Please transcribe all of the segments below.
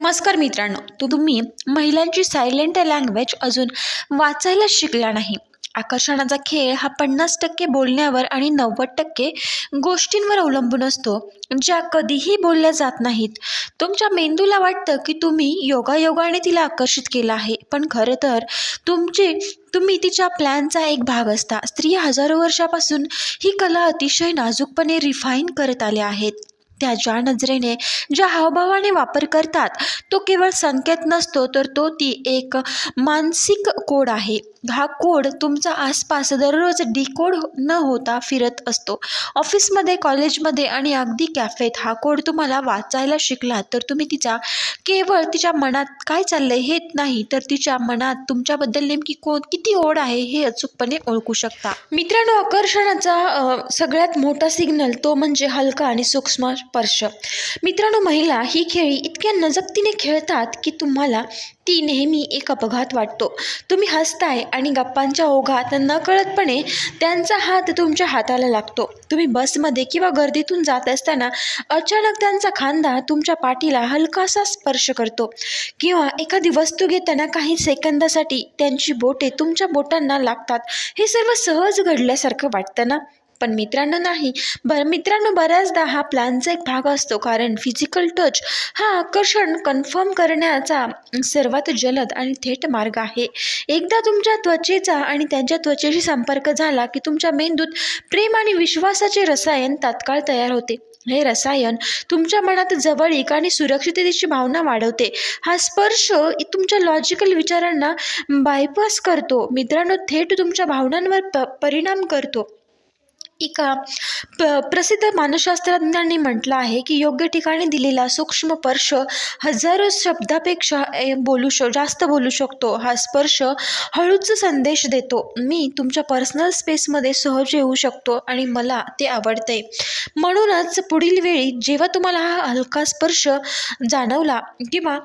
नमस्कार मित्रांनो, तुम्ही महिलांची सायलेंट लँग्वेज अजून वाचायला शिकला नाही. आकर्षणाचा खेळ हा 50% बोलण्यावर आणि 90% गोष्टींवर अवलंबून असतो, ज्या कधीही बोलल्या जात नाहीत. तुमच्या मेंदूला वाटतं की तुम्ही योगायोगाने तिला आकर्षित केलं आहे, पण खरं तर तुम्ही तिच्या प्लॅनचा एक भाग असता. स्त्रिया हजारो वर्षापासून ही कला अतिशय नाजूकपणे रिफाईन करत आल्या आहेत. त्या ज्या नजरेने, ज्या हावभावाने वापर करतात, तो केवळ संकेत नसतो, तर ती एक मानसिक कोड आहे. हा कोड तुमचा आसपास दररोज डिकोड न होता फिरत असतो. ऑफिसमध्ये, कॉलेजमध्ये आणि अगदी कॅफेत हा कोड तुम्हाला वाचायला शिकलात, तर तुम्ही केवळ तिच्या मनात काय चाललंय हे नाही, तर तिच्या मनात तुमच्याबद्दल नेमकी किती ओढ आहे हे अचूकपणे ओळखू शकता. मित्रांनो, आकर्षणाचा सगळ्यात मोठा सिग्नल तो म्हणजे हलका आणि सूक्ष्म स्पर्श. मित्रांनो, महिला ही खेळी इतक्या नजकतीने खेळतात की तुम्हाला ती नेहमी एक अपघात वाटतो. तुम्ही हसताय आणि गप्पांच्या ओघात नकळतपणे त्यांचा हात तुमच्या हाताला लागतो. तुम्ही बसमध्ये किंवा गर्दीतून जात असताना अचानक त्यांचा खांदा तुमच्या पाठीला हलकासा स्पर्श करतो, किंवा एखादी वस्तू घेताना काही सेकंदासाठी त्यांची बोटे तुमच्या बोटांना लागतात. हे सर्व सहज घडल्यासारखं वाटतं ना? पण मित्रांनो, बऱ्याचदा हा प्लॅनचा एक भाग असतो, कारण फिजिकल टच हा आकर्षण कन्फर्म करण्याचा सर्वात जलद आणि थेट मार्ग आहे. एकदा तुमच्या त्वचेचा आणि त्यांच्या त्वचेशी संपर्क झाला की तुमच्या मेंदूत प्रेम आणि विश्वासाचे रसायन तात्काळ तयार होते. हे रसायन तुमच्या मनात जवळीक आणि सुरक्षिततेची भावना वाढवते. हा स्पर्श तुमच्या लॉजिकल विचारांना बायपास करतो. मित्रांनो, थेट तुमच्या भावनांवर परिणाम करतो. एका प्रसिद्ध मानसशास्त्रज्ञांनी म्हटलं आहे की योग्य ठिकाणी दिलेला सूक्ष्म स्पर्श हजारो शब्दापेक्षा जास्त बोलू शकतो. हा स्पर्श हळूच संदेश देतो, मी तुमच्या पर्सनल स्पेसमध्ये सहज येऊ शकतो आणि मला ते आवडते. म्हणूनच पुढील वेळी जेव्हा तुम्हाला हा हलका स्पर्श जाणवला, किंवा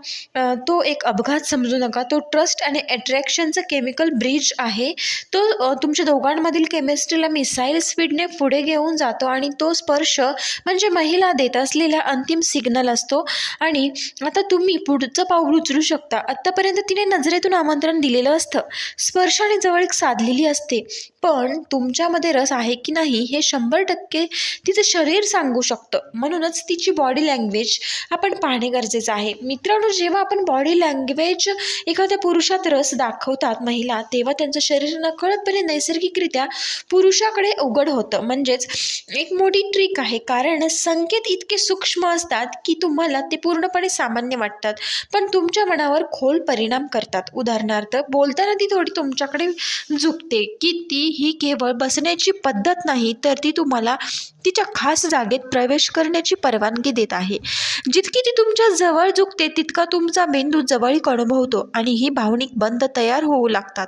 तो एक अपघात समजू नका. तो ट्रस्ट आणि अट्रॅक्शनचं केमिकल ब्रिज आहे. तो तुमच्या दोघांमधील केमिस्ट्रीला मिसाईल स्पीडने पुढे घेऊन जातो, आणि तो स्पर्श म्हणजे महिला देत असलेला अंतिम सिग्नल असतो. आणि आता तुम्ही पुढचं पाऊल उचलू शकता. आत्तापर्यंत तिने नजरेतून आमंत्रण दिलेलं असतं, स्पर्शाने जवळीक साधलेली असते, पण तुमच्यामध्ये रस आहे की नाही हे 100% तिचं शरीर सांगू शकतं. म्हणूनच तिची बॉडी लँग्वेज आपण पाहणे गरजेचं आहे. मित्रांनो, जेव्हा आपण बॉडी लँग्वेज एखाद्या पुरुषात रस दाखवतात महिला, तेव्हा त्यांचं शरीर नकळतपणे नैसर्गिकरित्या पुरुषाकडे उघड होतं. म्हणजेच एक मोठी ट्रिक आहे, कारण संकेत इतके सूक्ष्म असतात की तुम्हाला ते पूर्णपणे सामान्य वाटतात, पण तुमच्या मनावर खोल परिणाम करतात. उदाहरणार्थ, बोलताना ती थोडी तुमच्याकडे झुकते की ही केवळ बसण्याची पद्धत नाही, तर ती तुम्हाला तिच्या खास जागेत प्रवेश करण्याची परवानगी देत आहे. जितकी ती तुमच्या जवळ झुकते, तितका तुमचा मेंदू जवळीक अनुभवतो आणि ही भावनिक बंध तयार होऊ लागतात.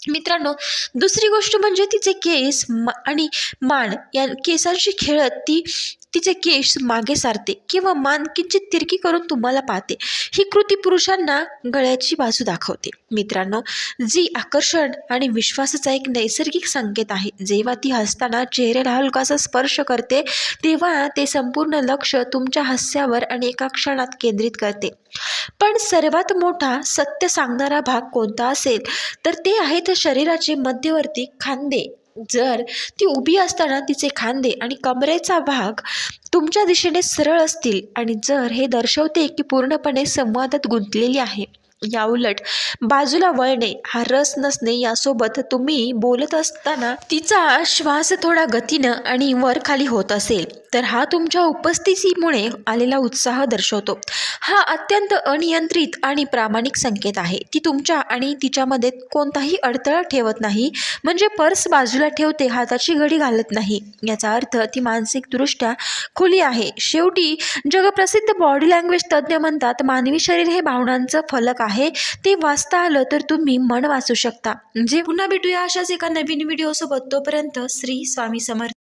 मित्रांनो, दुसरी गोष्ट म्हणजे तिचे केस आणि मान या केसांशी खेळत तिचे केस मागे सारते किंवा मान किंचित तिरकी करून तुम्हाला पाहते. ही कृती पुरुषांना गळ्याची बाजू दाखवते. मित्रांनो, जी आकर्षण आणि विश्वासाचा एक नैसर्गिक संकेत आहे. जेव्हा ती हसताना चेहऱ्याला हलकासा स्पर्श करते, तेव्हा ते संपूर्ण लक्ष तुमच्या हास्यावर आणि एका क्षणात केंद्रित करते. पण सर्वात मोठा सत्य सांगणारा भाग कोणता असेल, तर ते आहेत शरीराचे मध्यवर्ती खांदे. जर ती उभी असताना तिचे खांदे आणि कमरेचा भाग तुमच्या दिशेने सरळ असतील, आणि जर हे दर्शवते की पूर्णपणे संवादात गुंतलेली आहे. याउलट बाजूला वळणे, हा रस नसणे, यासोबत तुम्ही बोलत असताना तिचा श्वास थोडा गतीनं आणि वर खाली होत असेल, तर हा तुमच्या उपस्थितीमुळे आलेला उत्साह दर्शवतो. हा अत्यंत अनियंत्रित आणि प्रामाणिक संकेत आहे. ती तुमच्या आणि तिच्यामध्ये कोणताही अडथळा ठेवत नाही, म्हणजे पर्स बाजूला ठेवते, हाताची घडी घालत नाही. याचा अर्थ ती मानसिकदृष्ट्या खुली आहे. शेवटी जगप्रसिद्ध बॉडी लँग्वेज तज्ज्ञ म्हणतात, मानवी शरीर हे भावनांचं फलक आहे. ते वाचता आलं तर तुम्ही मन वाचू शकता. पुन्हा भेटूया अशाच एका नवीन व्हिडिओसोबत. तोपर्यंत श्री स्वामी समर्थ.